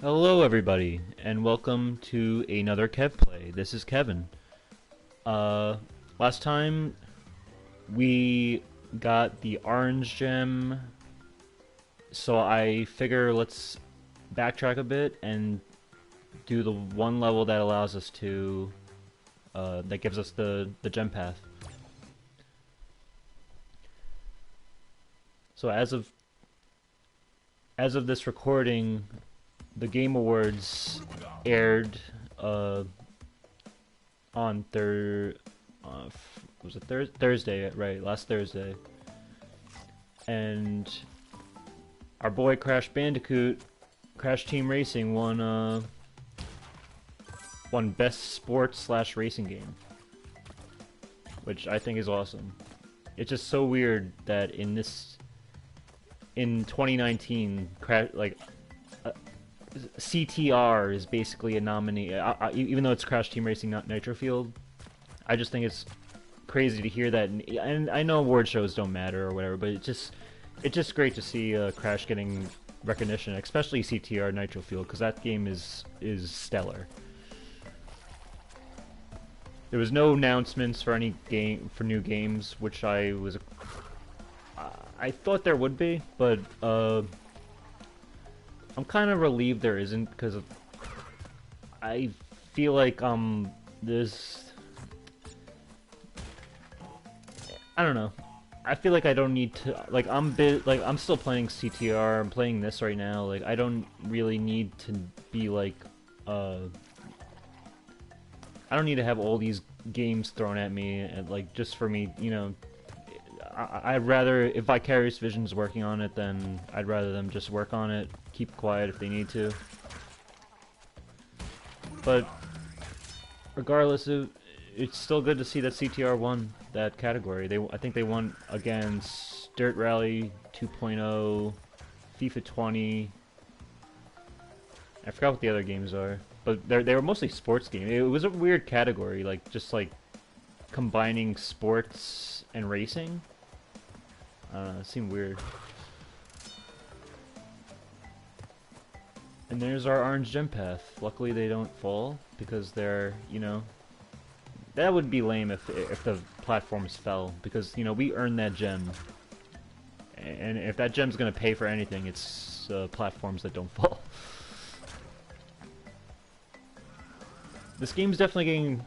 Hello, everybody, and welcome to another Kev Play. This is Kevin. Uh, Last time we got the orange gem, so I figure let's backtrack a bit and do the one level that allows us to, that gives us the gem path. So as of this recording, the Game Awards aired on was it Thursday, right? Last Thursday, and our boy Crash Bandicoot, Crash Team Racing won Best Sports slash Racing Game, which I think is awesome. It's just so weird that in 2019, CTR is basically a nominee, even though it's Crash Team Racing, not Nitro Field. I just think it's crazy to hear that, and I know award shows don't matter or whatever, but it's just great to see Crash getting recognition, especially CTR Nitro Field, because that game is stellar. There was no announcements for new games, which I thought there would be, but I'm kind of relieved there isn't, because I feel like there's, I don't know. I feel like I don't need to, like, I'm still playing CTR. I'm playing this right now. Like, I don't really need to be like I don't need to have all these games thrown at me and, like, just for me, I'd rather, if Vicarious Vision's working on it, then I'd rather them just work on it, keep quiet if they need to. But regardless, it's still good to see that CTR won that category. I think they won against Dirt Rally 2.0, FIFA 20. I forgot what the other games are, but they were mostly sports games. It was a weird category, like just like combining sports and racing. I don't know, it seemed weird. And there's our orange gem path. Luckily they don't fall, because they're, that would be lame if the platforms fell, because, we earned that gem. And if that gem's gonna pay for anything, it's platforms that don't fall. This game's definitely getting...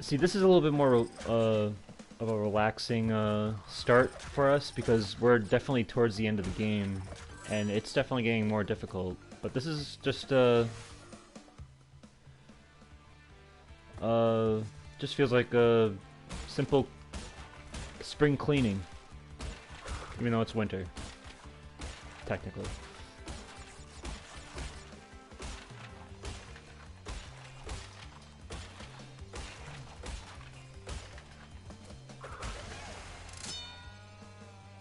See, this is a little bit more of a relaxing start for us, because we're definitely towards the end of the game, and it's definitely getting more difficult. But this is just just feels like a simple spring cleaning, even though it's winter, technically.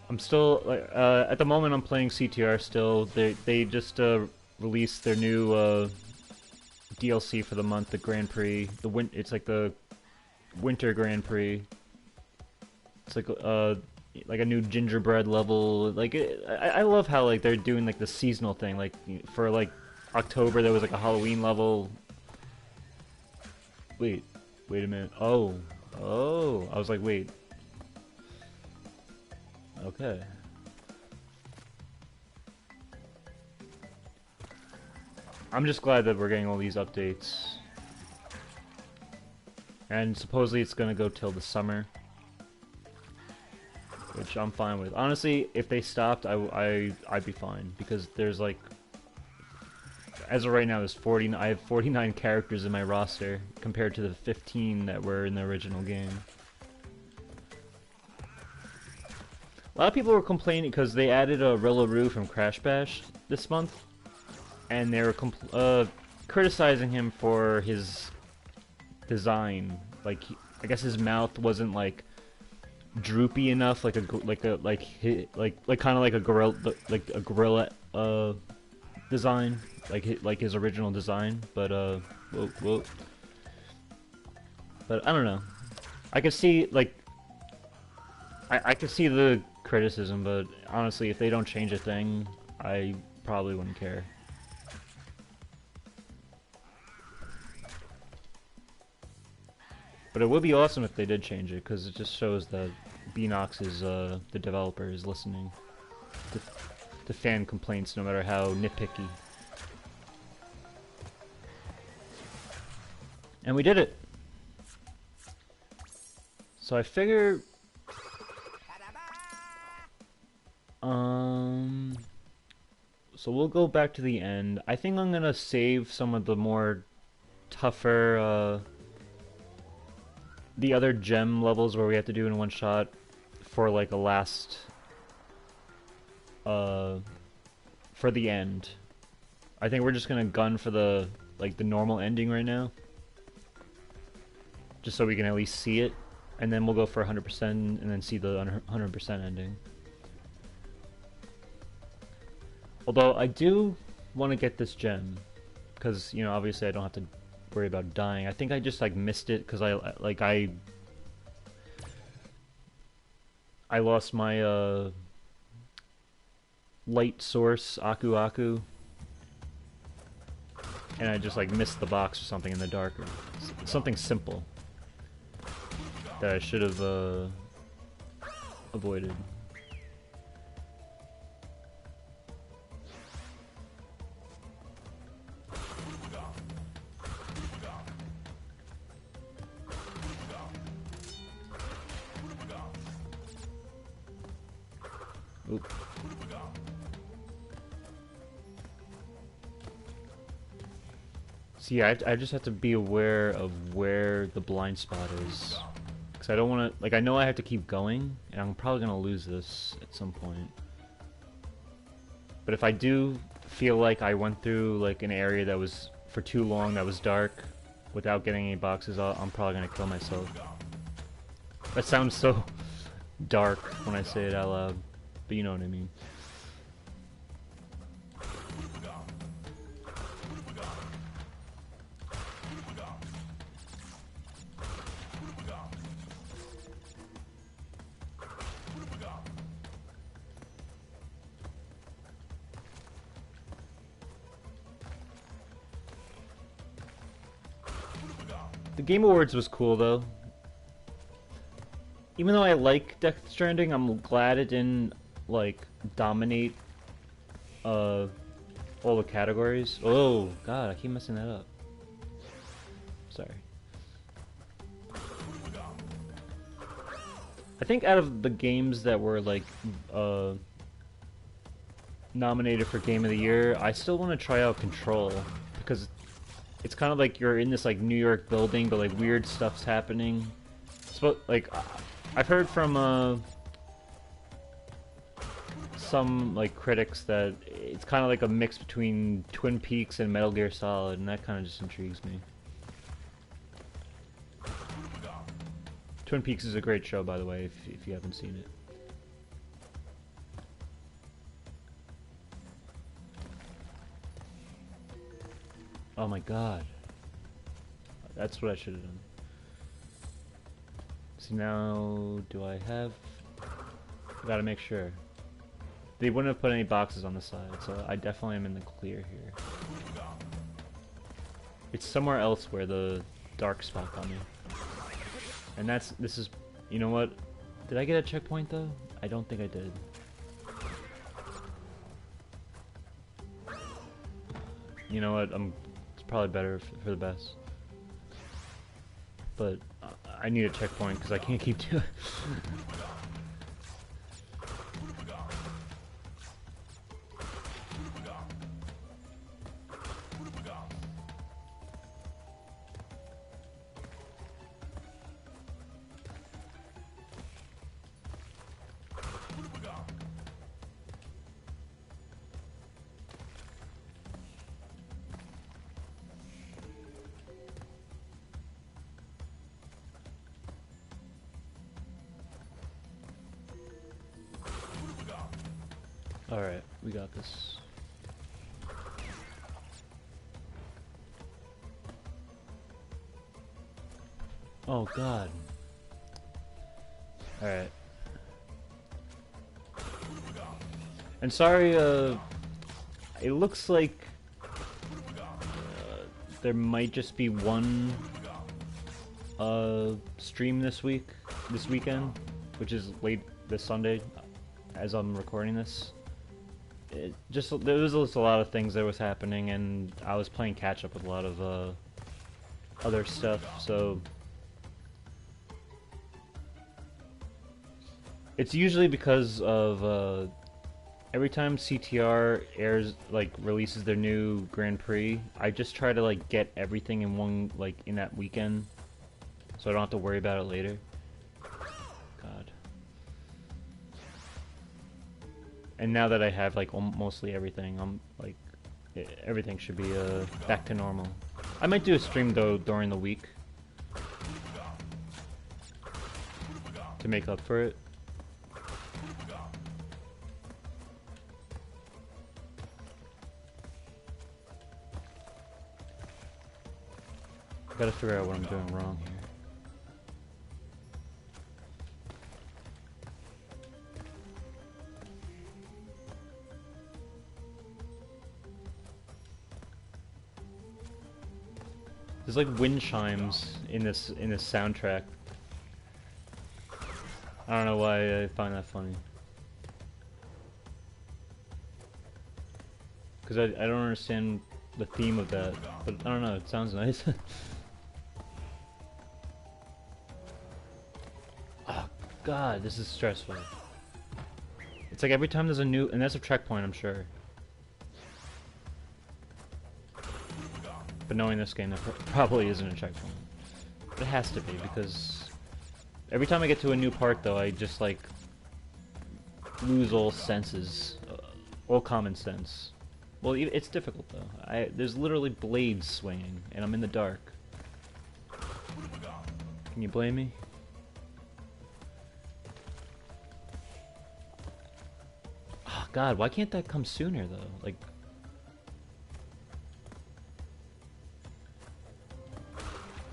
I'm still like at the moment I'm playing CTR still. They just released their new DLC for the month, the Grand Prix. It's like the Winter Grand Prix. It's like a new gingerbread level. Like I love how like they're doing like the seasonal thing. Like for like October there was like a Halloween level. Wait a minute. Oh, I was like, wait. Okay. I'm just glad that we're getting all these updates. And supposedly it's gonna go till the summer, which I'm fine with. Honestly, if they stopped, I'd be fine, because there's like, as of right now, I have 49 characters in my roster compared to the 15 that were in the original game. A lot of people were complaining because they added a Rillaroo from Crash Bash this month, and they were criticizing him for his design. Like, I guess his mouth wasn't like droopy enough, like kind of like a gorilla design, like his original design. But but I don't know. I could see like I could see the criticism, but honestly, if they don't change a thing, I probably wouldn't care. But it would be awesome if they did change it, because it just shows that Beanox is, the developer, is listening to fan complaints, no matter how nitpicky. And we did it! So I figure... So we'll go back to the end. I think I'm gonna save some of the more tougher, the other gem levels where we have to do in one shot for like a last, for the end. I think we're just gonna gun for the, like, the normal ending right now. Just so we can at least see it. And then we'll go for 100% and then see the 100% ending. Although I do want to get this gem, because, you know, obviously I don't have to worry about dying. I think I just, like, missed it because I lost my light source, Aku Aku, and I just, like, missed the box or something in the dark, or something simple that I should have avoided. Oop. See, I just have to be aware of where the blind spot is. Because I don't want to... Like, I know I have to keep going, and I'm probably going to lose this at some point. But if I do feel like I went through, like, an area that was, for too long, that was dark, without getting any boxes, I'm probably going to kill myself. That sounds so dark when I say it out loud, but you know what I mean. The Game Awards was cool, though. Even though I like Death Stranding, I'm glad it didn't, like, dominate, all the categories. Oh, God, I keep messing that up. Sorry. I think out of the games that were, like, nominated for Game of the Year, I still want to try out Control, because it's kind of like you're in this, like, New York building, but, like, weird stuff's happening. So, like, I've heard from, some, like, critics that it's kind of like a mix between Twin Peaks and Metal Gear Solid, and that kind of just intrigues me. Twin Peaks is a great show, by the way, if you haven't seen it. Oh my god. That's what I should have done. See, now, do I have... I gotta make sure. They wouldn't have put any boxes on the side, so I definitely am in the clear here. It's somewhere else where the dark spot got me. And this is, you know what? Did I get a checkpoint though? I don't think I did. You know what? It's probably better for the best. But I need a checkpoint because I can't keep doing. Alright, we got this. Oh god. Alright. And sorry, it looks like there might just be one stream this weekend, which is late this Sunday, as I'm recording this. There was just a lot of things that was happening, and I was playing catch up with a lot of other stuff. So it's usually because of every time CTR releases their new Grand Prix, I just try to get everything in one in that weekend, so I don't have to worry about it later. God. And now that I have mostly everything, I'm everything should be back to normal. I might do a stream though during the week to make up for it. I gotta figure out what I'm doing wrong here. There's wind chimes in this soundtrack. I don't know why I find that funny. Because I don't understand the theme of that, but I don't know, it sounds nice. Oh god, this is stressful. It's every time there's a new, and that's a checkpoint, I'm sure. But knowing this game, that probably isn't a checkpoint. But it has to be, because every time I get to a new part, though, I just, lose all senses. All common sense. Well, it's difficult, though. There's literally blades swinging, and I'm in the dark. Can you blame me? Oh, God, why can't that come sooner, though?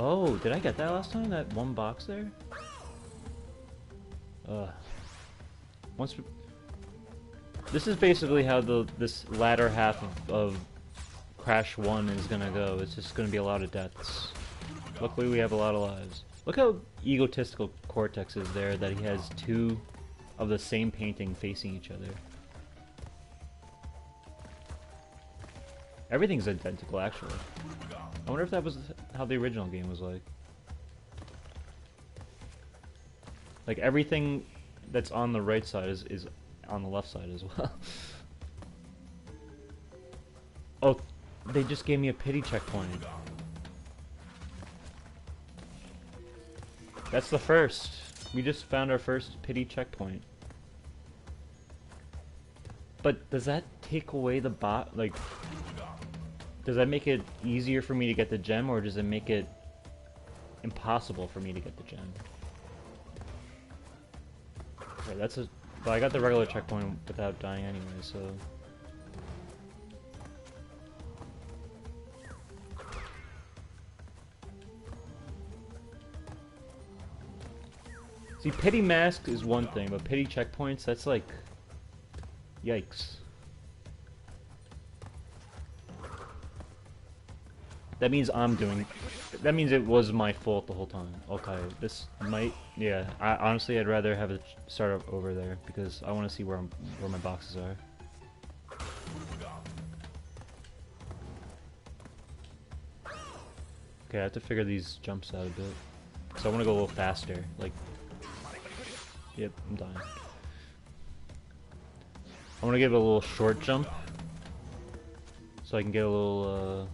Oh, did I get that last time? That one box there? This is basically how this latter half of Crash 1 is gonna go. It's just gonna be a lot of deaths. Luckily we have a lot of lives. Look how egotistical Cortex is there, that he has two of the same painting facing each other. Everything's identical, actually. I wonder if that was how the original game was like. Everything that's on the right side is on the left side as well. Oh, they just gave me a pity checkpoint. That's the first. We just found our first pity checkpoint. But does that take away the bot? Does that make it easier for me to get the gem, or does it make it impossible for me to get the gem? Okay, but I got the regular checkpoint without dying anyway, so... See, pity mask is one thing, but pity checkpoints, that's yikes. That means that means it was my fault the whole time. Okay, this might, yeah. Honestly, I'd rather have it start over there, because I want to see where my boxes are. Okay, I have to figure these jumps out a bit. So I want to go a little faster. Yep, I'm dying. I want to give it a little short jump, so I can get a little,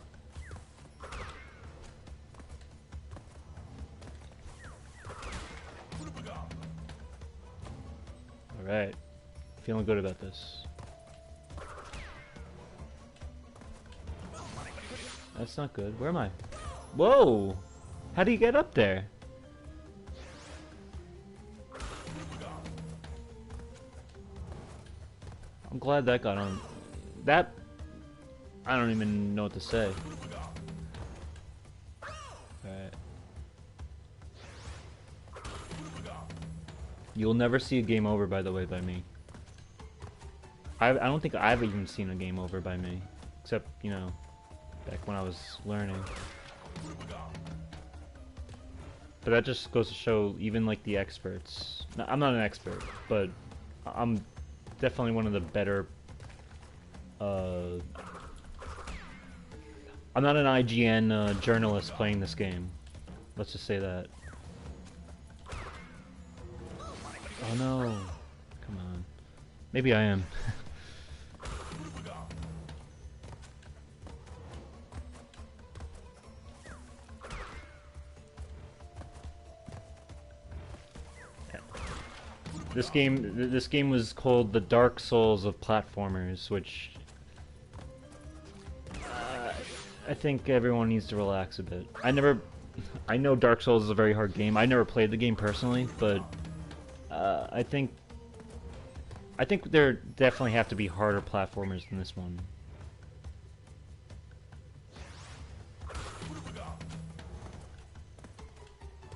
Alright. Feeling good about this. That's not good. Where am I? Whoa! How do you get up there? I'm glad that got on. That... I don't even know what to say. Alright. You'll never see a game over, by the way, by me. I don't think I've even seen a game over by me. Except, you know, back when I was learning. But that just goes to show, even like the experts. I'm not an expert, but I'm definitely one of the better. I'm not an IGN journalist playing this game. Let's just say that. Oh no! Come on. Maybe I am. This game was called the Dark Souls of platformers, which I think everyone needs to relax a bit. I know Dark Souls is a very hard game. I never played the game personally, but I think there definitely have to be harder platformers than this one.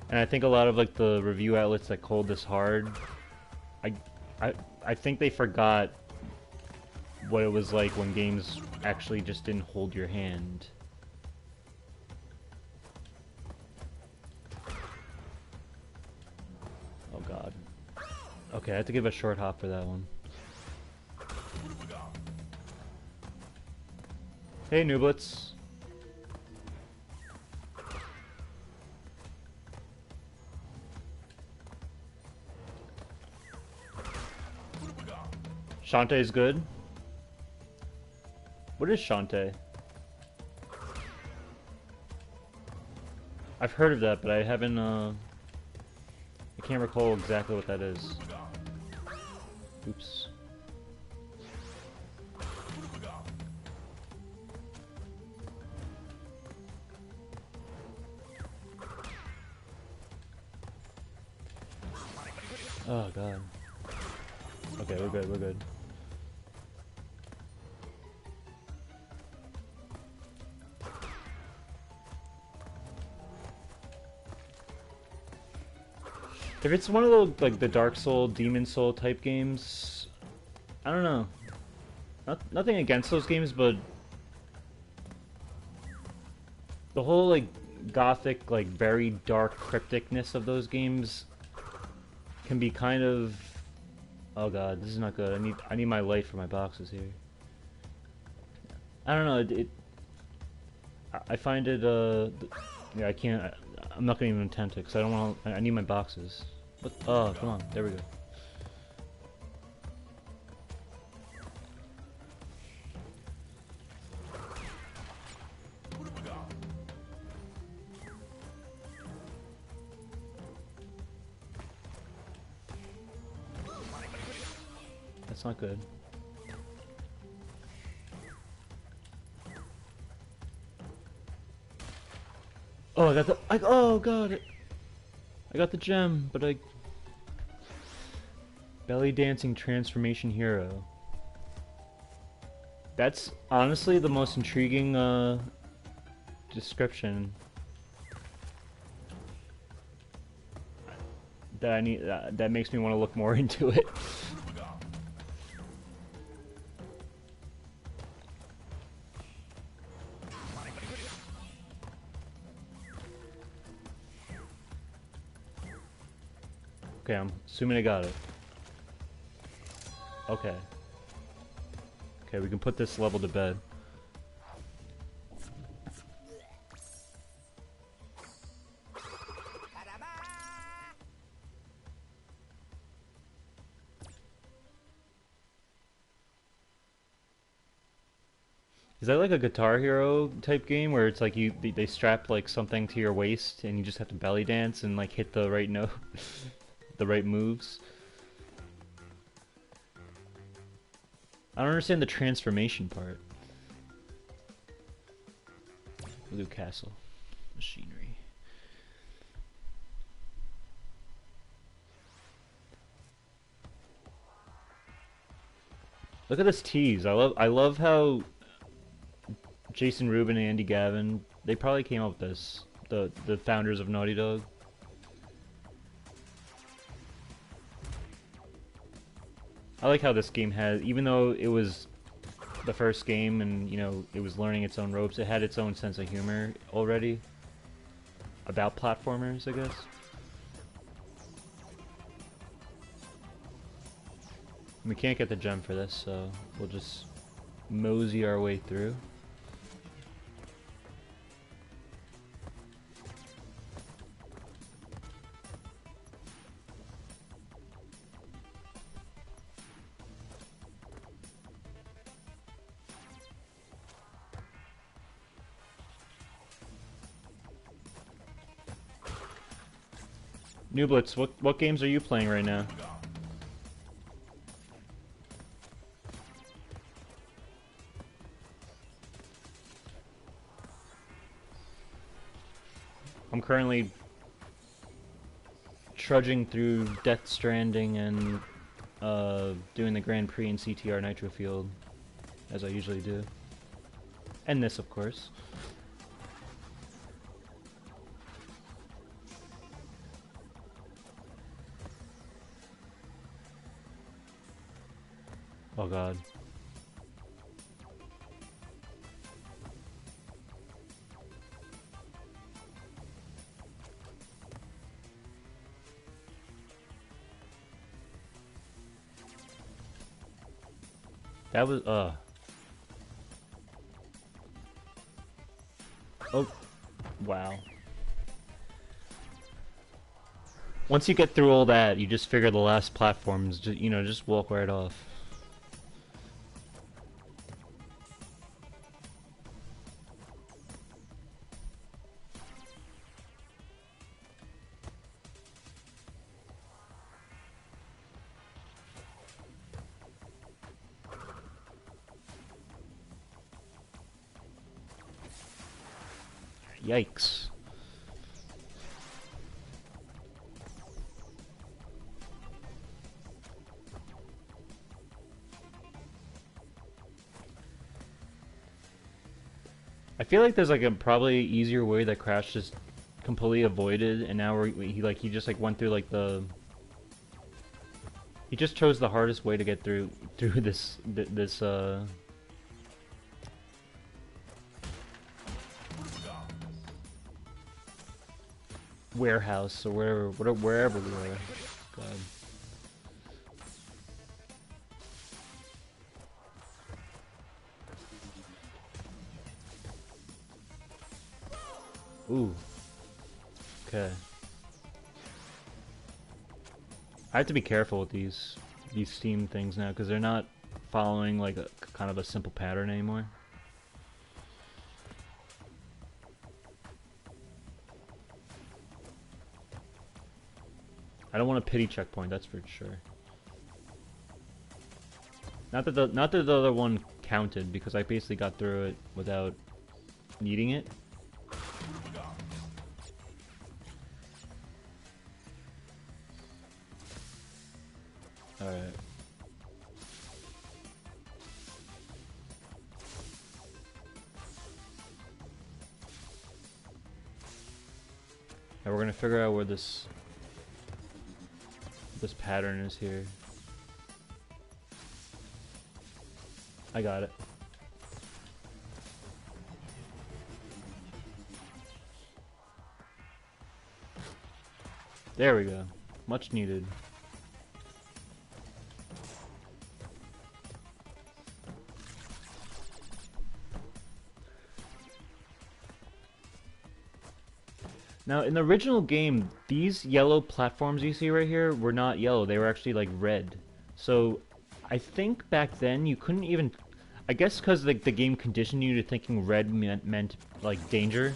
And I think a lot of like the review outlets that called this hard, I think they forgot what it was like when games actually just didn't hold your hand. Oh god. Okay, I have to give a short hop for that one. Hey, Nooblets. Shantae is good. What is Shantae? I've heard of that, but I haven't, I can't recall exactly what that is. Oops. Oh god. Okay, we're good, we're good. If it's one of those, like, the Dark Soul, Demon Soul type games, I don't know. Nothing against those games, but the whole, like, gothic, like, very dark crypticness of those games can be kind of... Oh god, this is not good. I need my light for my boxes here. I don't know, I find it, yeah, I can't... I'm not gonna even attempt it, because I don't want to... I need my boxes. What? Oh, come on. There we go. That's not good. Oh, I got the... oh, God! I got the gem, but I... Belly dancing transformation hero. That's honestly the most intriguing, description that I need, that makes me want to look more into it. Okay, I'm assuming I got it. Okay. Okay, we can put this level to bed. Is that like a Guitar Hero type game where it's like they strap like something to your waist and you just have to belly dance and like hit the right note, the right moves? I don't understand the transformation part. Blue Castle. Machinery. Look at this tease. I love how Jason Rubin and Andy Gavin, they probably came up with this. The founders of Naughty Dog. I like how this game has, even though it was the first game and, you know, it was learning its own ropes, it had its own sense of humor already. About platformers, I guess. We can't get the gem for this, so we'll just mosey our way through. Nublitz, what games are you playing right now? I'm currently trudging through Death Stranding and doing the Grand Prix in CTR Nitro Field, as I usually do. And this, of course. Oh god. That was, oh, wow. Once you get through all that, you just figure the last platforms, you know, just walk right off. Yikes. I feel like there's like a probably easier way that Crash just completely avoided, and now he just like went through like he just chose the hardest way to get through this warehouse or wherever we were. God. Ooh. Okay. I have to be careful with these Steam things now because they're not following like a kind of a simple pattern anymore. I don't want a pity checkpoint, that's for sure. Not that the other one counted because I basically got through it without needing it. Alright. Now we're gonna figure out where this pattern is here. I got it. There we go. Much needed. Now, in the original game, these yellow platforms you see right here were not yellow. They were actually, like, red. So, I think back then you couldn't even... I guess because the game conditioned you to thinking red meant like, danger.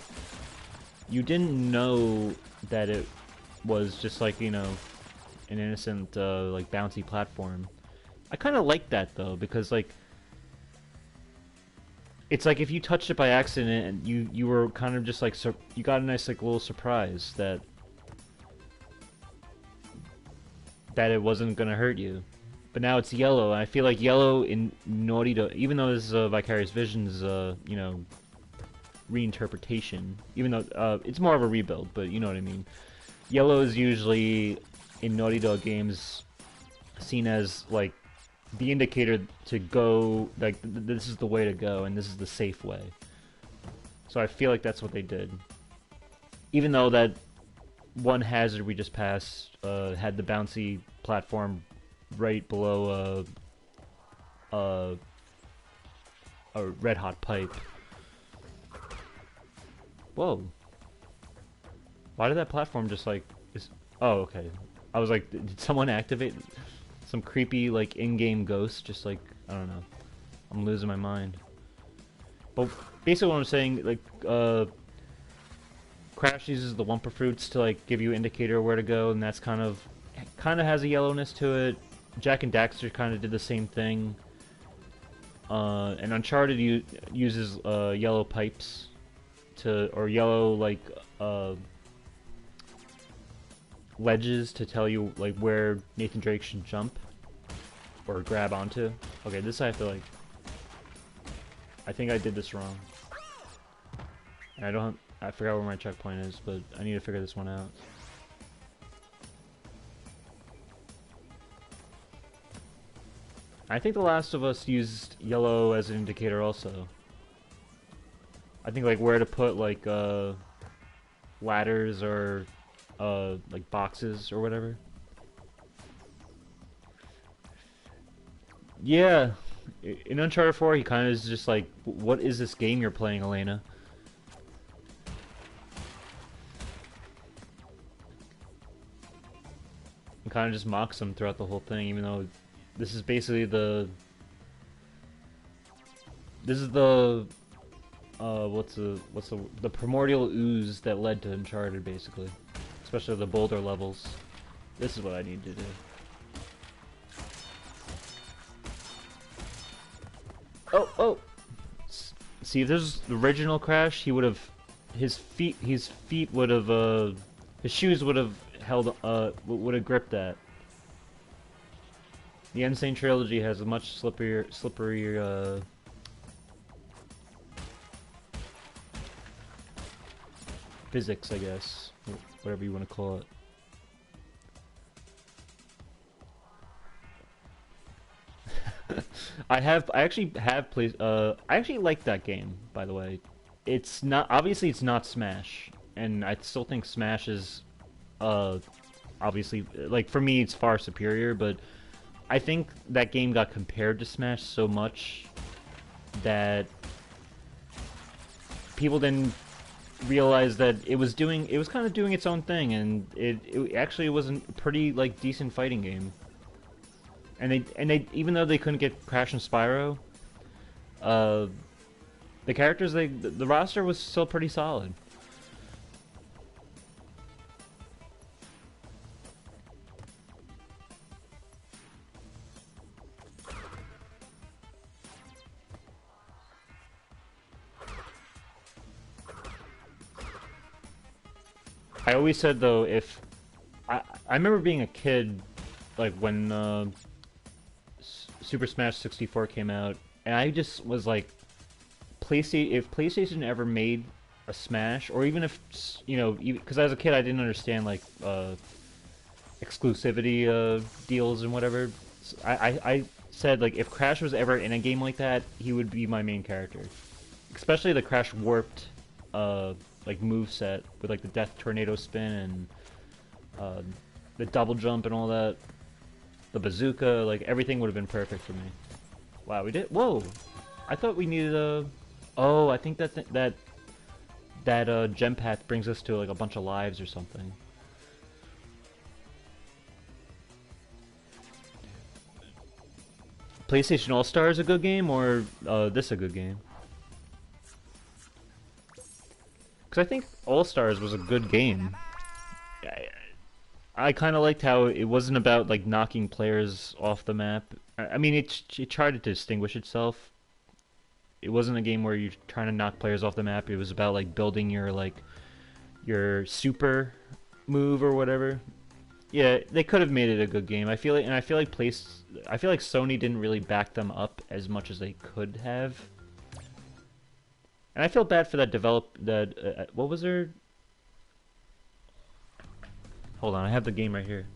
You didn't know that it was just, like, you know, an innocent, like, bouncy platform. I kind of like that, though, because, like... It's like if you touched it by accident and you were kind of just like you got a nice like little surprise that it wasn't gonna hurt you, but now it's yellow and I feel like yellow in Naughty Dog, even though this is Vicarious Visions you know, reinterpretation, even though it's more of a rebuild, but you know what I mean. Yellow is usually in Naughty Dog games seen as like the indicator to go, like, this is the way to go, and this is the safe way. So I feel like that's what they did. Even though that one hazard we just passed had the bouncy platform right below a red hot pipe. Whoa. Why did that platform just like... Oh, okay. I was like, did someone activate some creepy like in-game ghost? Just like, I don't know. I'm losing my mind. But basically what I'm saying, like, Crash uses the Wumpa fruits to like give you an indicator where to go, and that's kind of has a yellowness to it. Jak and Daxter kind of did the same thing. And Uncharted uses yellow pipes or yellow like ledges to tell you like where Nathan Drake should jump or grab onto. Okay, this I have to like... I think I did this wrong. And I forgot where my checkpoint is, but I need to figure this one out. I think The Last of Us used yellow as an indicator also. I think like where to put like ladders or like boxes or whatever. Yeah, in Uncharted 4 he kind of is just like, what is this game you're playing, Elena? And kind of just mocks him throughout the whole thing, even though this is basically the... This is the... the primordial ooze that led to Uncharted, basically. Especially the boulder levels. This is what I need to do. Oh! See, if there's the original Crash, he would have... His feet would have, his shoes would have held, would have gripped that. The Sane Trilogy has a much slippery, physics, I guess, whatever you want to call it. I actually have played. I actually like that game, by the way. It's not, obviously it's not Smash, and I still think Smash is, obviously, like for me it's far superior. But I think that game got compared to Smash so much that people didn't realize that it was kind of doing its own thing, and it actually was a pretty like decent fighting game. And they even though they couldn't get Crash and Spyro, the characters the roster was still pretty solid. I always said though, if I remember being a kid, like when Super Smash 64 came out, and I just was like, if PlayStation ever made a Smash, or even if, you know, because as a kid I didn't understand like exclusivity deals and whatever. So I said like, if Crash was ever in a game like that, he would be my main character, especially the Crash Warped like move set with like the Death Tornado Spin and the double jump and all that. The bazooka, like everything would have been perfect for me. Wow, we did. Whoa! I thought we needed a. Oh, I think that gem path brings us to like a bunch of lives or something. PlayStation All Stars a good game, or this a good game? Because I think All Stars was a good game. I kind of liked how it wasn't about like knocking players off the map. I mean, it tried to distinguish itself. It wasn't a game where you're trying to knock players off the map. It was about like building your super move or whatever. Yeah, they could have made it a good game. I feel like Sony didn't really back them up as much as they could have. And I feel bad for that what was their... Hold on, I have the game right here.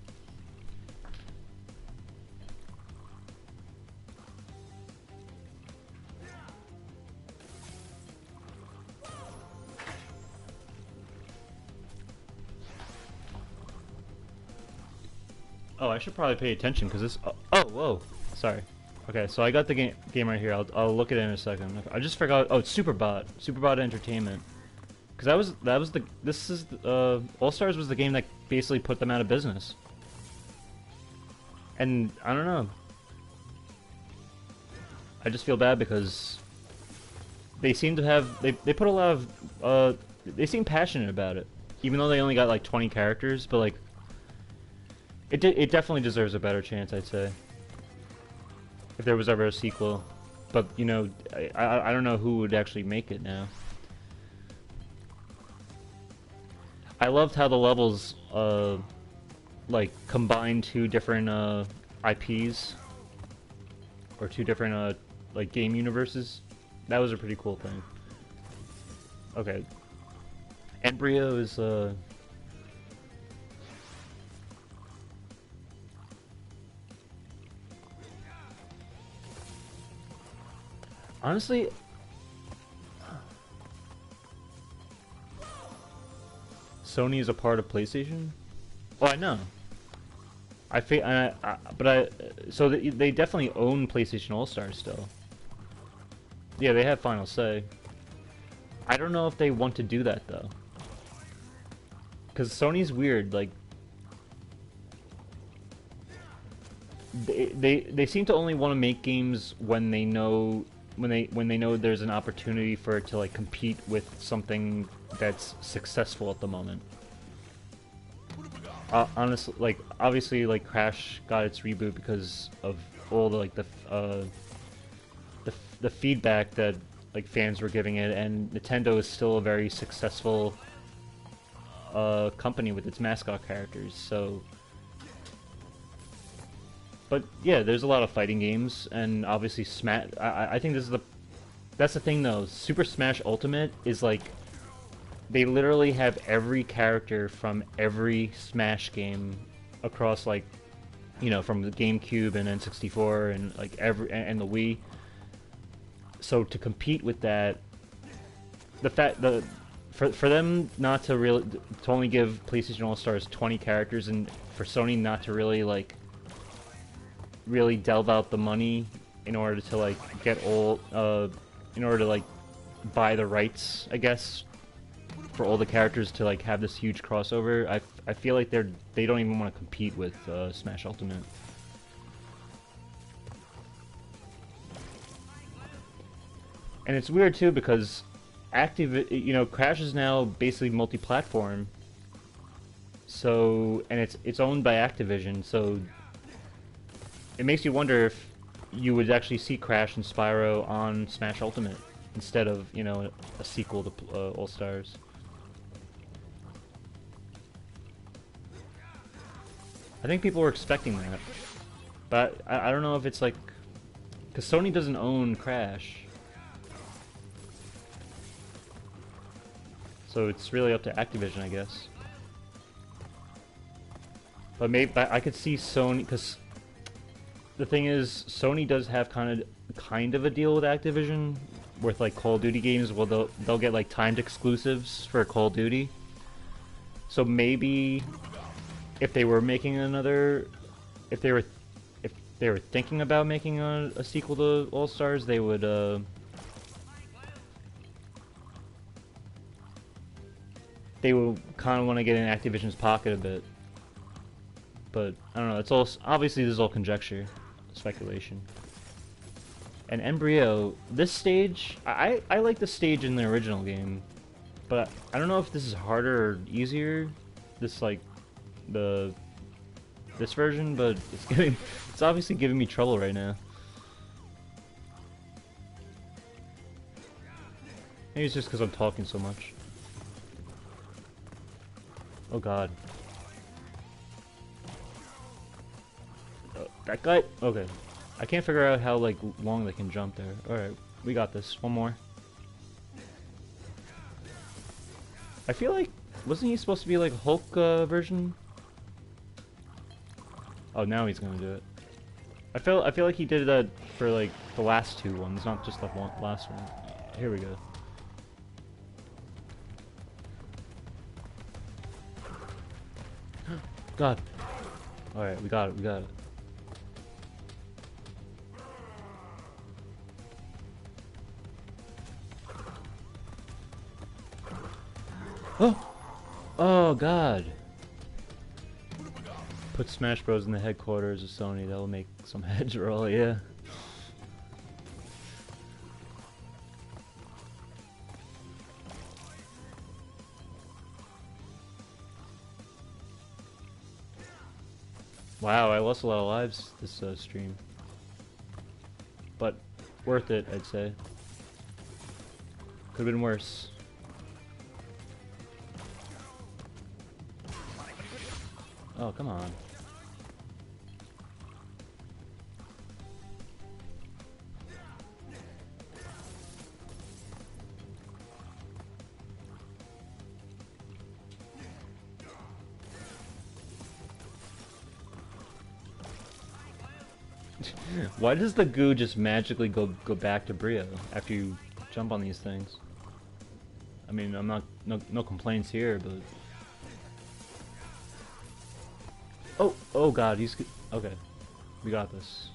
Oh, I should probably pay attention because this. Oh, whoa. Sorry. Okay, so I got the game right here. I'll look at it in a second. I just forgot. Oh, it's Superbot. Superbot Entertainment. Because that was the. This is All Stars was the game that basically put them out of business. And I don't know. I just feel bad because they seem to have they put a lot of they seem passionate about it, even though they only got like 20 characters. But like, it definitely deserves a better chance, I'd say. If there was ever a sequel, but you know, I don't know who would actually make it now. I loved how the levels like combine two different IPs or two different like game universes. That was a pretty cool thing. Okay, Embryo is honestly, Sony is a part of PlayStation. Oh, I know. So they definitely own PlayStation All Stars still. Yeah, they have final say. I don't know if they want to do that though, because Sony's weird. Like they seem to only want to make games when they know when they know there's an opportunity for it to like compete with something that's successful at the moment. Honestly, like obviously, like Crash got its reboot because of all the like the feedback that like fans were giving it, and Nintendo is still a very successful company with its mascot characters. So, but yeah, there's a lot of fighting games, and obviously Smash. I think that's the thing though. Super Smash Ultimate is like they literally have every character from every Smash game across, like, you know, from the GameCube and N64 and like and the Wii. So to compete with that, for them not to really to only give PlayStation All Stars 20 characters, and for Sony not to really like really delve out the money in order to like get all in order to like buy the rights, I guess, for all the characters to like have this huge crossover. I feel like they don't even want to compete with Smash Ultimate. And it's weird too because Crash is now basically multi-platform. So, and it's owned by Activision, so it makes you wonder if you would actually see Crash and Spyro on Smash Ultimate instead of, you know, a sequel to All Stars. I think people were expecting that, but I don't know if it's like, because Sony doesn't own Crash, so it's really up to Activision, I guess. But maybe I could see Sony, because the thing is, Sony does have kind of a deal with Activision with like Call of Duty games. Well, they'll get like timed exclusives for Call of Duty. So maybe if they were making if they were thinking about making a sequel to All Stars, they would kind of want to get in Activision's pocket a bit. But I don't know. It's all obviously this is all conjecture, speculation. And Embryo, this stage, I like the stage in the original game, but I don't know if this is harder or easier. This this version, but it's obviously giving me trouble right now. Maybe it's just because I'm talking so much. Oh god. That guy? Okay. I can't figure out how like long they can jump there. Alright, we got this. One more. I feel like, wasn't he supposed to be like a Hulk version? Oh, now he's gonna do it. I feel like he did that for like the last two ones, not just the last one. Here we go. God. Alright, we got it, we got it. Oh! Oh god! Put Smash Bros in the headquarters of Sony, that'll make some heads roll, yeah. Wow, I lost a lot of lives this stream. But worth it, I'd say. Could've been worse. Oh, come on. Why does the goo just magically go back to Brio after you jump on these things? I mean, I'm not no complaints here, but oh god, he's okay. We got this.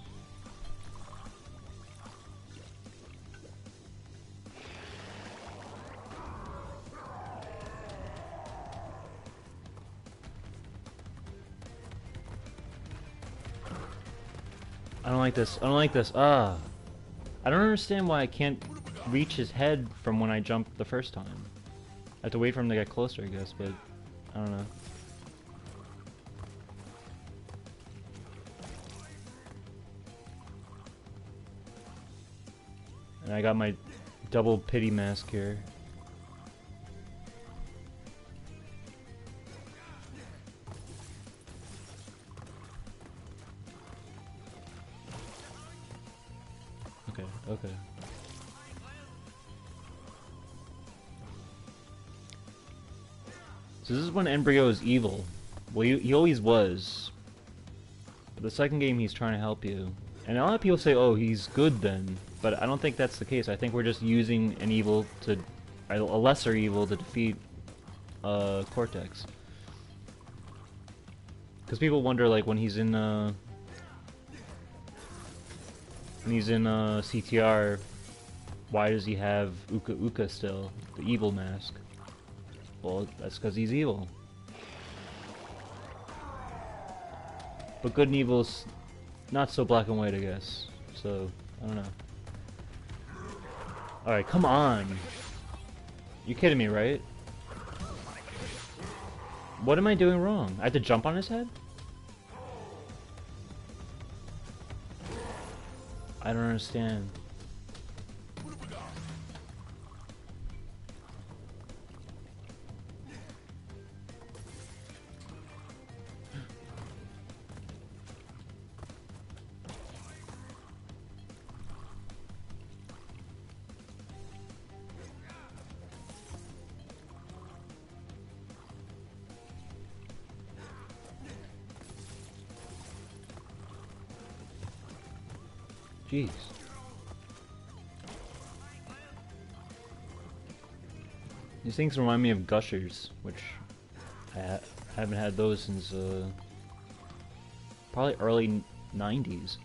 I don't like this. I don't like this. I don't understand why I can't reach his head from when I jumped the first time. I have to wait for him to get closer, I guess, but I don't know. And I got my double pity mask here. Okay. So this is when Embryo is evil. Well, he always was. But the second game he's trying to help you. And a lot of people say, oh, he's good then. But I don't think that's the case. I think we're just using an evil to... a lesser evil to defeat Cortex. Because people wonder, like, when he's in CTR, why does he have Uka Uka still, the evil mask? Well, that's because he's evil. But good and evil's not so black and white, I guess. So, I don't know. Alright, come on! You kidding me, right? What am I doing wrong? I have to jump on his head? I don't understand. Jeez. These things remind me of gushers, which I haven't had those since probably early 90s.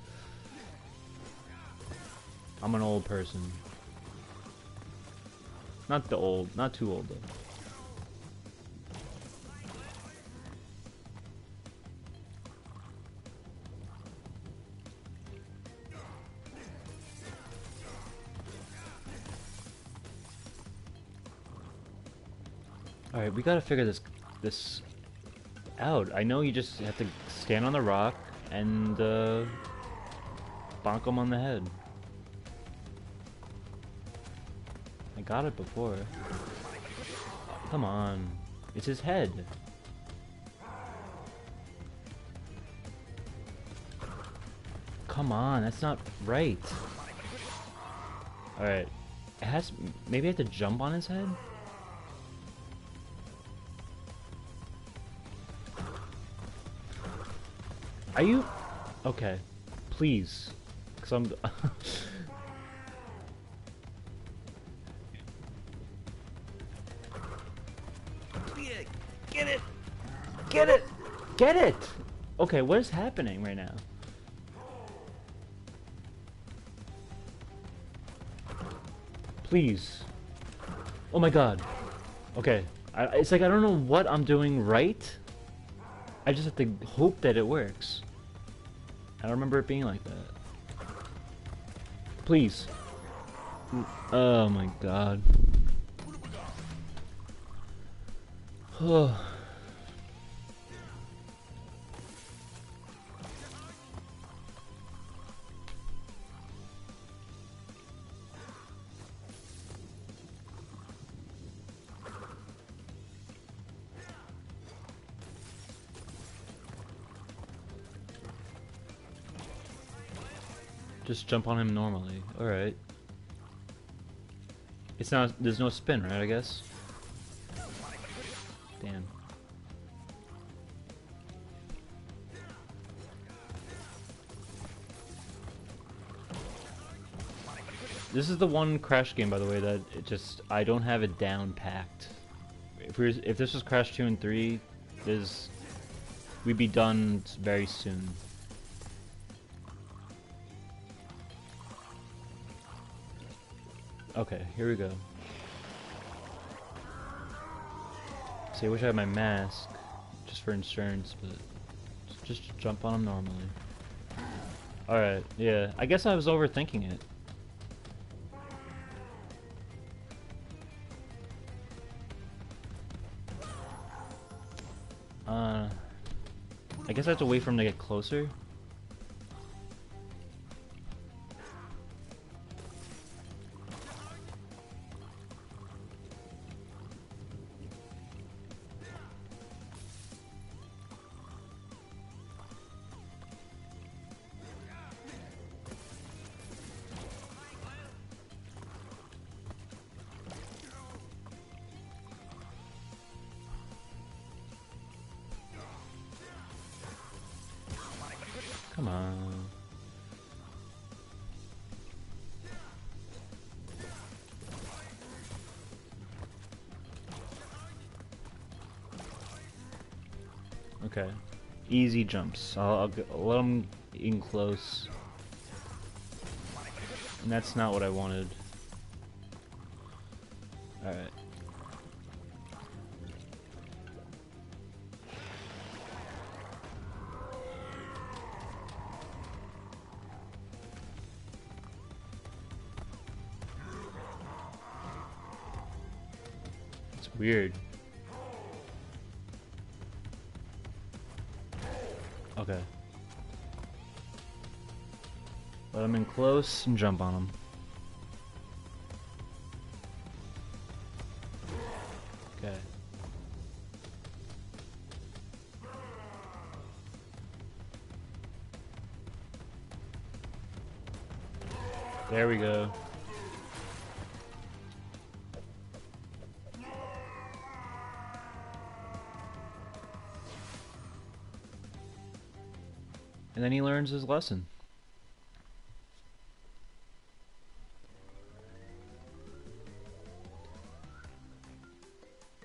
I'm an old person. Not too old though. Alright, we gotta figure this out. I know you just have to stand on the rock and bonk him on the head. I got it before. Come on. It's his head. Come on, that's not right. Alright. It has... maybe I have to jump on his head? Are you... okay. Please. Because I'm... Get it! Get it! Get it! Okay, what is happening right now? Please. Oh my god. Okay. It's like I don't know what I'm doing right. I just have to hope that it works. I don't remember it being like that. Please. Oh my god. Just jump on him normally. Alright. It's not, there's no spin, right, I guess? Damn. This is the one Crash game, by the way, that it just, I don't have it down packed. If this was Crash 2 and 3, we'd be done very soon. Okay, here we go. See, I wish I had my mask, just for insurance, but just jump on him normally. Alright, yeah, I guess I was overthinking it. I guess I have to wait for him to get closer. Come on. Okay. Easy jumps. I'll let them in close. And that's not what I wanted. Alright. It's weird. Okay. Let him in close and jump on him. Okay. There we go. And then he learns his lesson.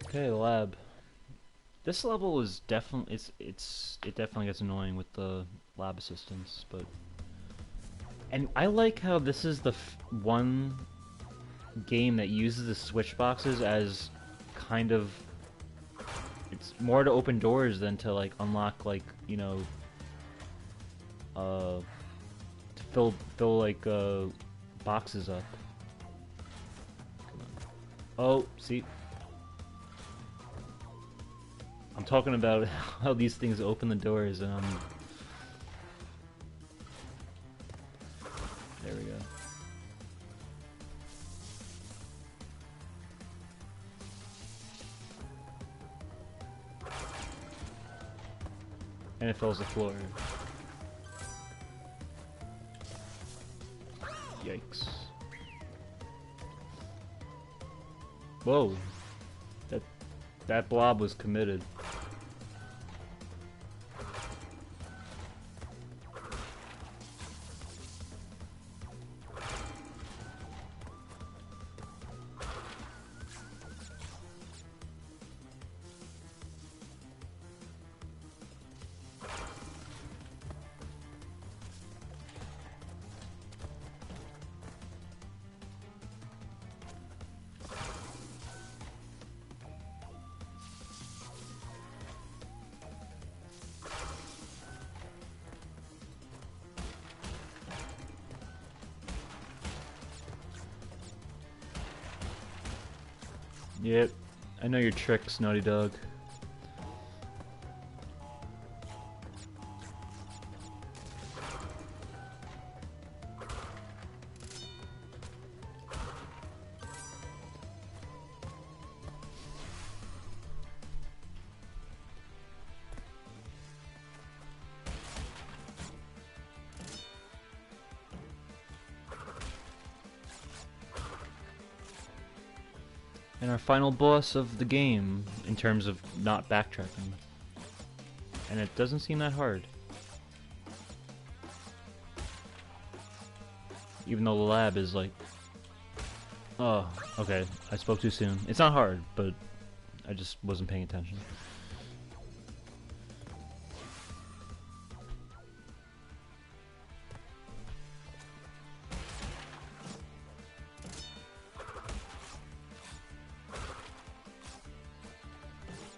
Okay, lab. This level is definitely it definitely gets annoying with the lab assistants, but and I like how this is the one game that uses the switch boxes as kind of it's more to open doors than to like unlock like, you know, to fill like boxes up. Come on. Oh, see. I'm talking about how these things open the doors, and there we go. And it fills the floor. Yikes. Whoa. That blob was committed. Yep. I know your tricks, Naughty Dog. And our final boss of the game, in terms of not backtracking. And it doesn't seem that hard. Even though the lab is like... Oh, okay, I spoke too soon. It's not hard, but I just wasn't paying attention.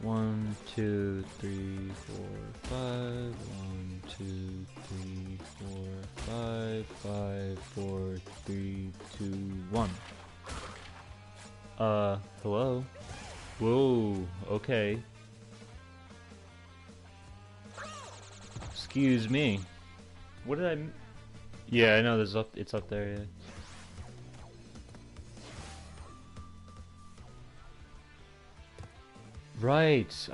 One, two, three, four, five. 1, 2, 3, 4, 5. 5, 4, 3, 2, 1. Hello? Whoa, okay. Excuse me. What did I... Yeah, I know there's it's up there, yeah. Right.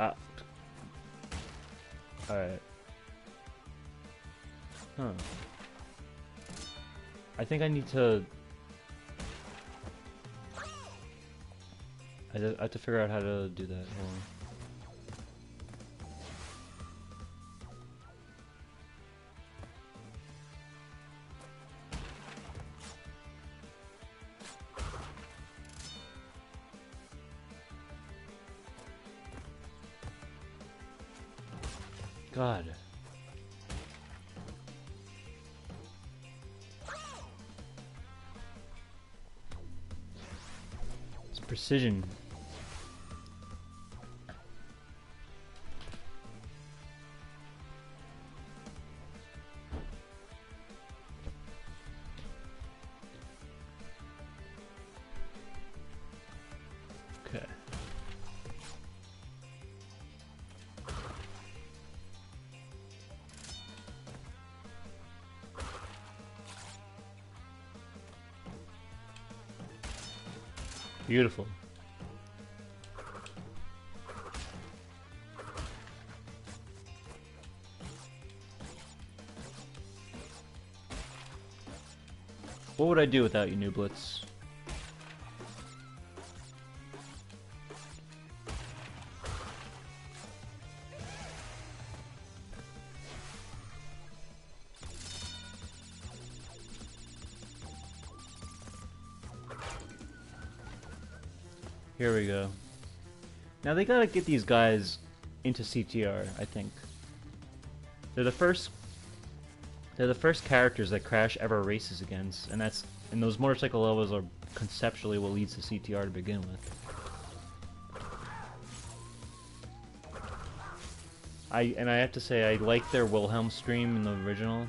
Alright. Huh. I think I need to... I have to figure out how to do that. Hold on. God. It's precision. Okay. Beautiful. What would I do without you, Nublets? Here we go. Now they gotta get these guys into CTR, I think. They're the first characters that Crash ever races against, and those motorcycle levels are conceptually what leads to CTR to begin with. I have to say I like their Wilhelm stream in the original.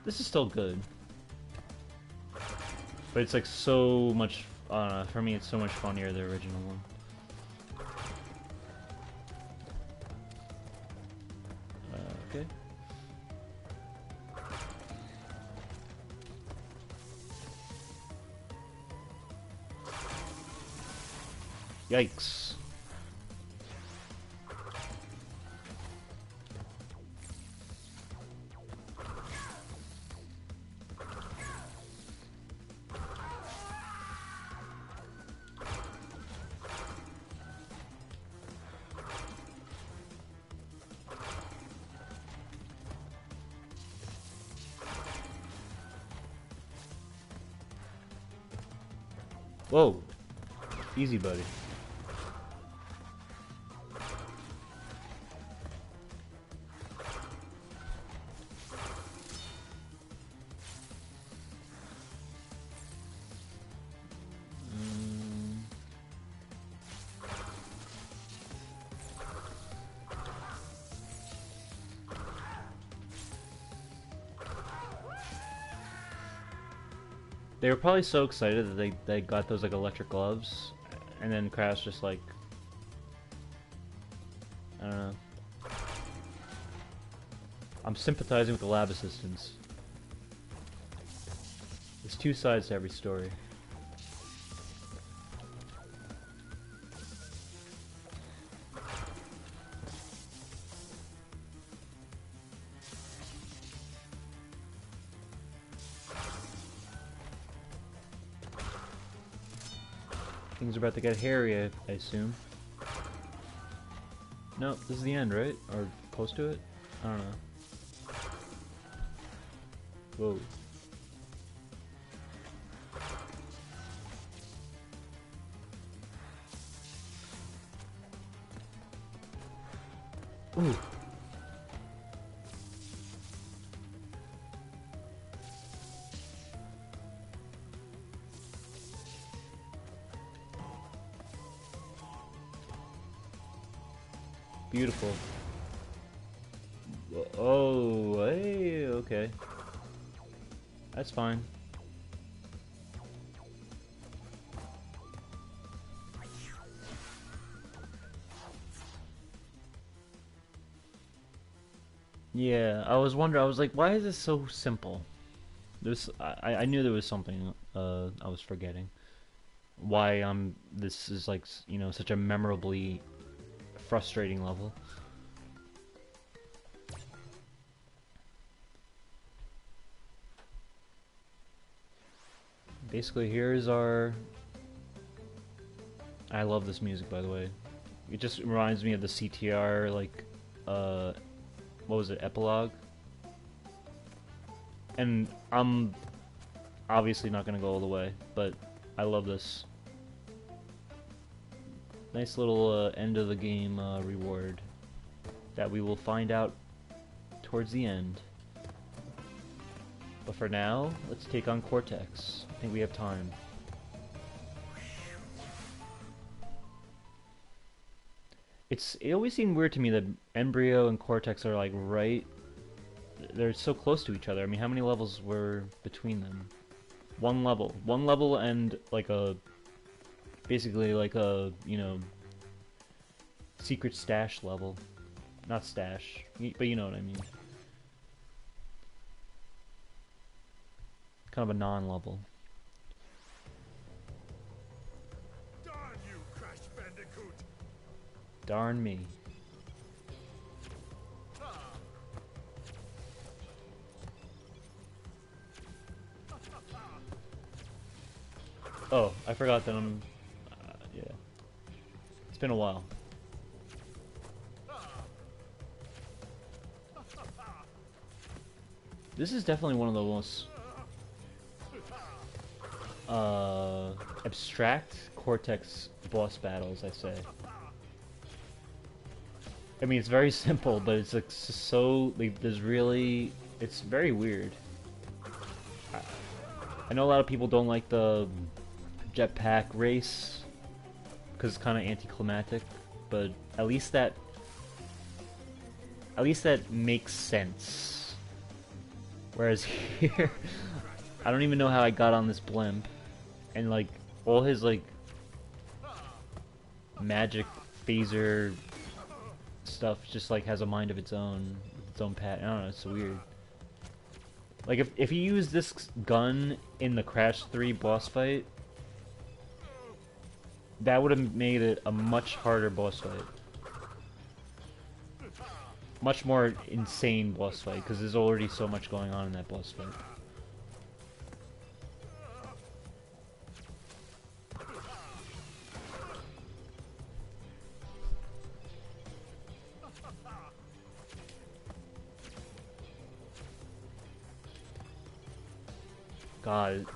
This is still good. But it's like so much for me it's so much funnier the original one. Okay. Yikes. Whoa. Easy, buddy. They were probably so excited that they got those like electric gloves, and then Crash just like, I don't know. I'm sympathizing with the lab assistants. There's two sides to every story. Things are about to get hairy, I assume. No, this is the end, right? Or close to it? I don't know. Whoa. Ooh. Beautiful. Oh, hey, okay. That's fine. Yeah, I was wondering, I was like, why is this so simple? I knew there was something I was forgetting. Why this is like, you know, such a memorably frustrating level. Basically, here's our... I love this music, by the way. It just reminds me of the CTR, like, what was it, epilogue? And I'm obviously not gonna go all the way, but I love this. Nice little end of the game reward that we will find out towards the end. But for now, let's take on Cortex. I think we have time. It always seemed weird to me that Embryo and Cortex are like right... They're so close to each other. I mean, how many levels were between them? One level. One level and like a... Basically like a, you know... secret stash level. Not stash, but you know what I mean. Kind of a non-level. Darn you, Crash Bandicoot! Darn me. Oh, I forgot that I'm... yeah. It's been a while. This is definitely one of the most... abstract Cortex boss battles, I say. I mean, it's very simple, but it's like so... like, there's really... it's very weird. I know a lot of people don't like the jetpack race because it's kind of anticlimactic, but at least that makes sense. Whereas here, I don't even know how I got on this blimp, and like all his like magic phaser stuff just like has a mind of its own path. I don't know, it's so weird. Like if you use this gun in the Crash 3 boss fight, that would have made it a much harder boss fight. Much more insane boss fight, because there's already so much going on in that boss fight. God,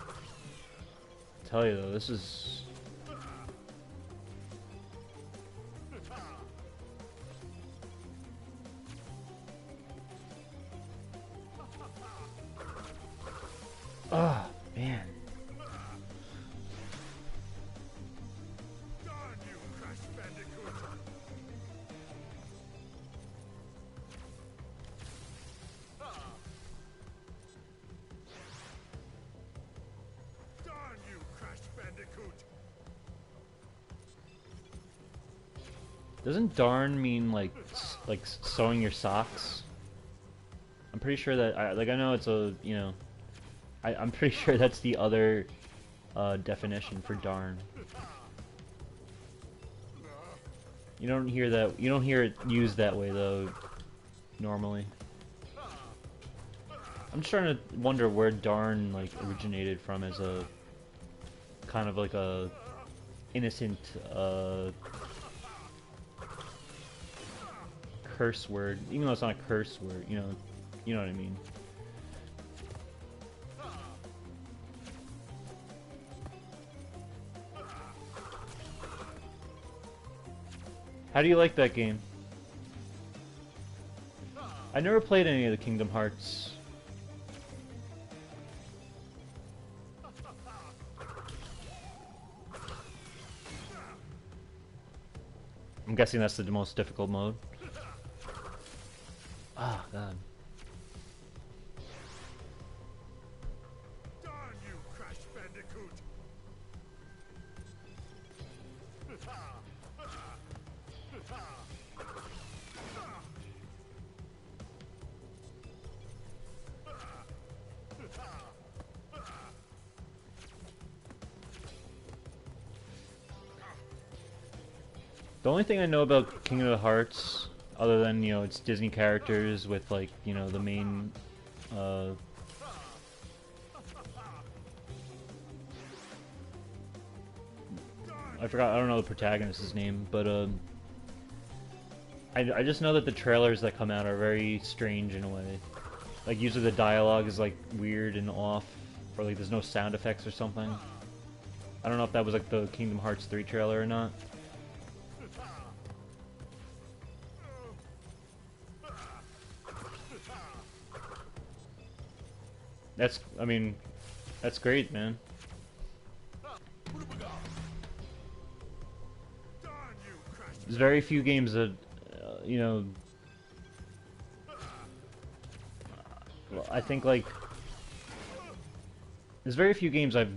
I tell you though, this is... oh, man. Darn you, Crash Bandicoot! Darn you, Crash Bandicoot! Doesn't darn mean like sewing your socks? I'm pretty sure that I know it's a I'm pretty sure that's the other definition for darn. You don't hear that. You don't hear it used that way though. Normally. I'm just trying to wonder where darn like originated from as a kind of like a innocent curse word, even though it's not a curse word. You know what I mean. How do you like that game? I never played any of the Kingdom Hearts. I'm guessing that's the most difficult mode. Ah, God. Darn you, Crash Bandicoot! The only thing I know about Kingdom of the Hearts, other than, it's Disney characters with, like, the main, I don't know the protagonist's name, but, I just know that the trailers that come out are very strange in a way. Like, usually the dialogue is, like, weird and off, or, like, there's no sound effects or something. I don't know if that was, like, the Kingdom Hearts 3 trailer or not. I mean, that's great, man. There's very few games that, well, I think, like, there's very few games I've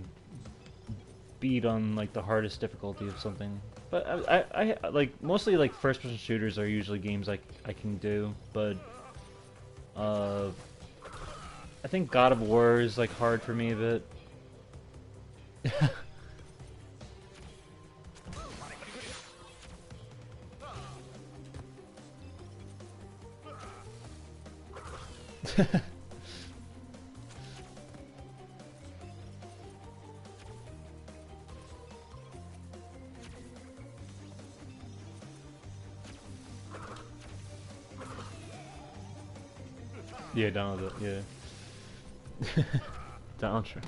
beat on, like, the hardest difficulty of something. But I like, mostly, like, first-person shooters are usually games I can do, but, I think God of War is, like, hard for me a bit. Yeah, Donald, yeah. Donald Trump.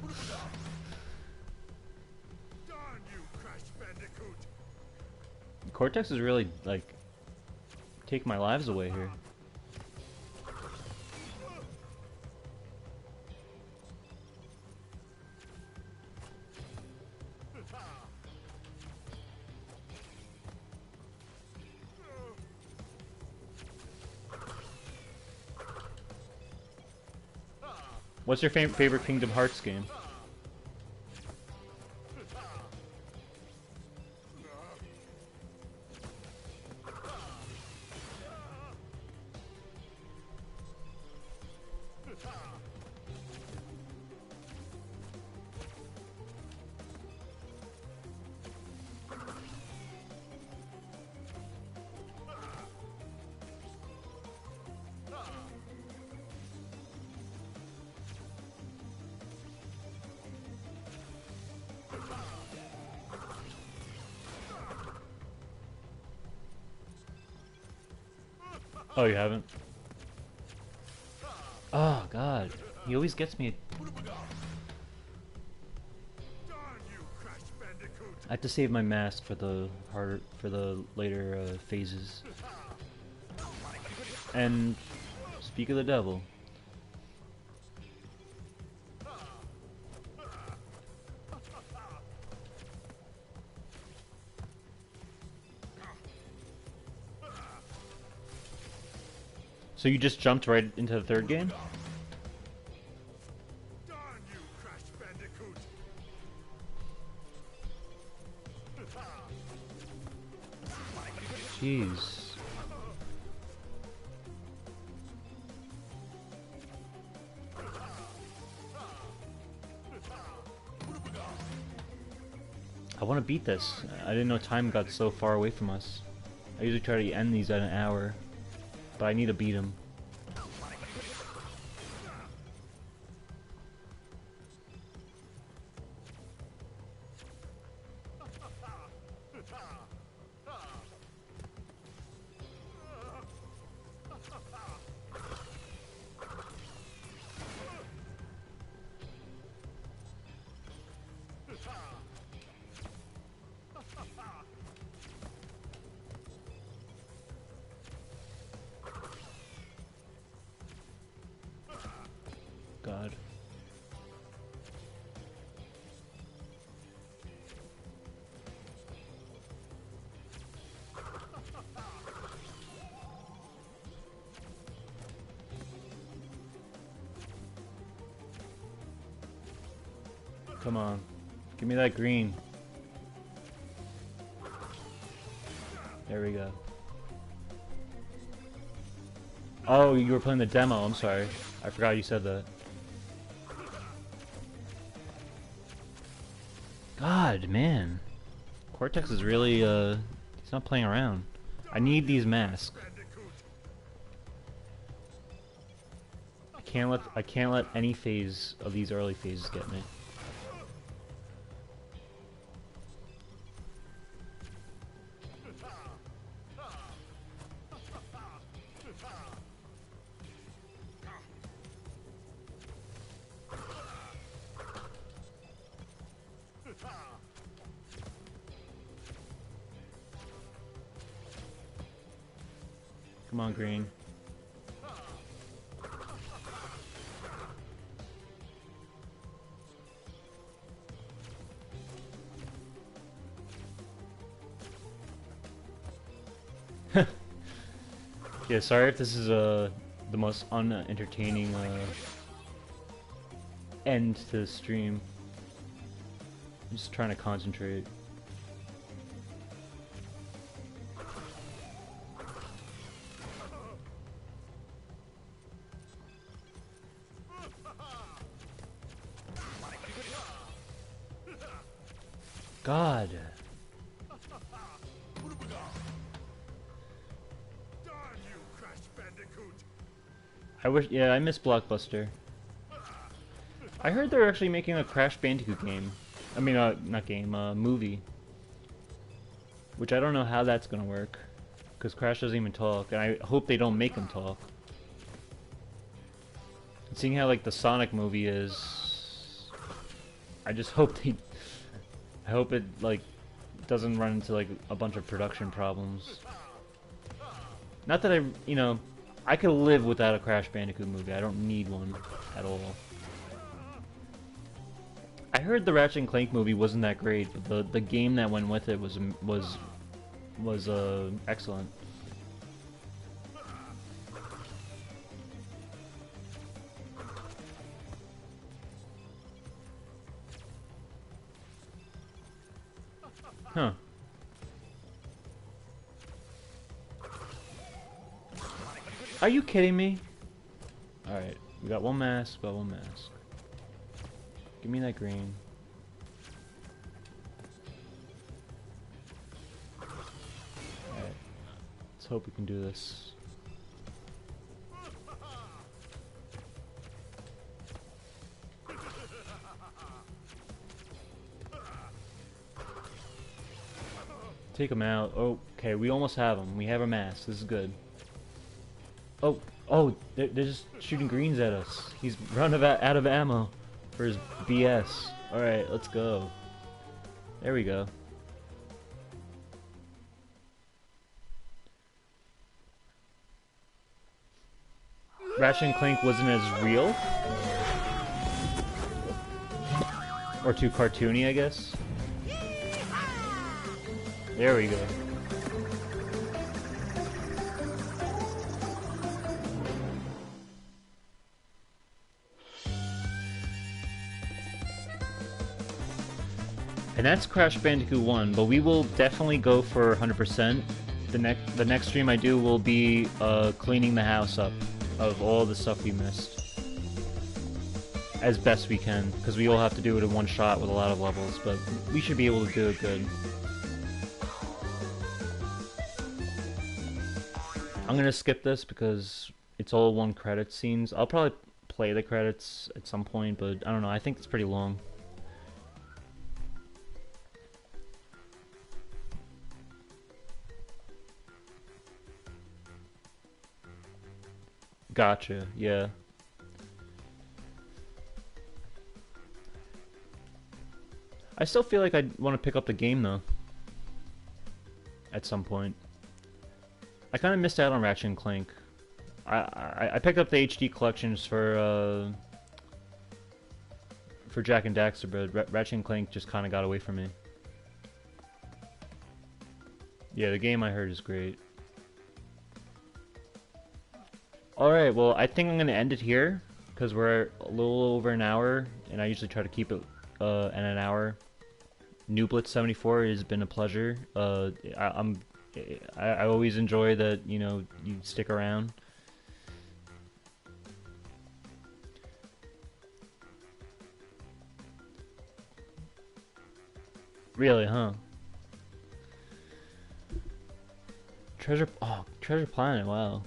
Darn you, Crash Bandicoot! Cortex is really, like, take my lives away here. What's your favorite Kingdom Hearts game? Oh, you haven't? Oh, God. He always gets me. Darn you, Crash Bandicoot! I have to save my mask for the later phases. And speak of the devil. So you just jumped right into the third game? Darn you, Crash Bandicoot! Jeez. I want to beat this. I didn't know time got so far away from us. I usually try to end these at an hour, but I need to beat him. God. Come on. Give me that green. There we go. Oh, you were playing the demo. I'm sorry. I forgot you said that. God, man. Cortex is really, he's not playing around. I need these masks. I can't let any phase of these early phases get me. Come on, green. Yeah, sorry if this is the most unentertaining end to the stream. I'm just trying to concentrate. God. Darn you, Crash Bandicoot! I wish, yeah, I miss Blockbuster. I heard they're actually making a Crash Bandicoot game. I mean, not game, movie. Which I don't know how that's gonna work. Because Crash doesn't even talk, and I hope they don't make him talk. And seeing how, like, the Sonic movie is... I just hope they... I hope it, like, doesn't run into, like, a bunch of production problems. Not that I, you know, I could live without a Crash Bandicoot movie. I don't need one at all. I heard the Ratchet and Clank movie wasn't that great, but the game that went with it was excellent. Huh. Are you kidding me? Alright, we got one mask, Give me that green. Alright. Let's hope we can do this. Take him out. Oh, okay, we almost have him. We have a mask. This is good. Oh, they're just shooting greens at us. He's run out of ammo for his BS. Alright, let's go. There we go. Ratchet and Clank wasn't as real? Or too cartoony, I guess? There we go. And that's Crash Bandicoot 1, but we will definitely go for 100%. the next stream I do will be cleaning the house up of all the stuff we missed as best we can, because we all have to do it in one shot with a lot of levels, but we should be able to do it good. I'm gonna skip this because it's all one credit scenes. I'll probably play the credits at some point, but I don't know, I think it's pretty long. Gotcha, yeah. I still feel like I want to pick up the game though. At some point. I kind of missed out on Ratchet and Clank. I picked up the HD collections for Jack and Daxter, but Ratchet and Clank just kind of got away from me. Yeah, the game I heard is great. Alright, well, I think I'm going to end it here, because we're a little over an hour, and I usually try to keep it at an hour. Newblitz74 has been a pleasure. I always enjoy that, you know, you stick around. Really, huh? Treasure Planet, wow.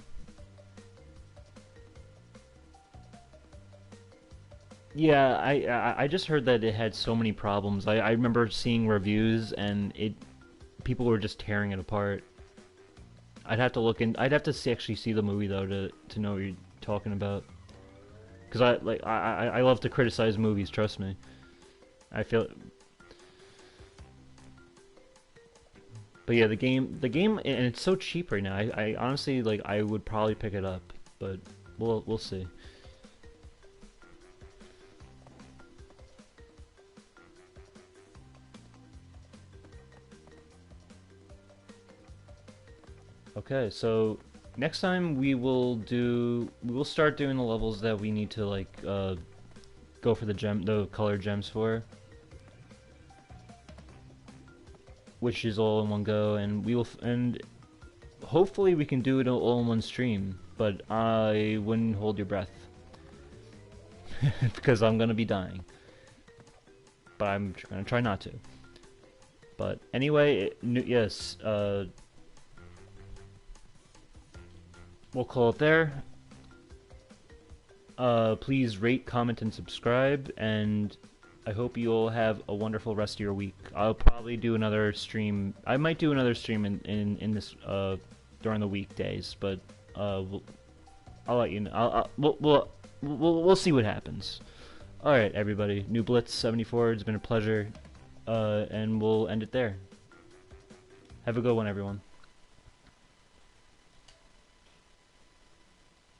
Yeah, I just heard that it had so many problems. I remember seeing reviews and people were just tearing it apart. I'd have to look in. I'd have to actually see the movie though to know what you're talking about. Because I love to criticize movies. Trust me. I feel. But yeah, the game, and it's so cheap right now. I honestly I would probably pick it up, but we'll see. Okay, so next time we will start doing the levels that we need to go for the color gems for, which is all in one go, and and hopefully we can do it all in one stream, but I wouldn't hold your breath because I'm gonna be dying, but I'm gonna try not to. But anyway, yes, we'll call it there. Please rate, comment, and subscribe, and I hope you all have a wonderful rest of your week. I'll probably do another stream. I might do another stream in this during the weekdays, but I'll let you know. We'll see what happens. All right, everybody. New Blitz 74. It's been a pleasure, and we'll end it there. Have a good one, everyone.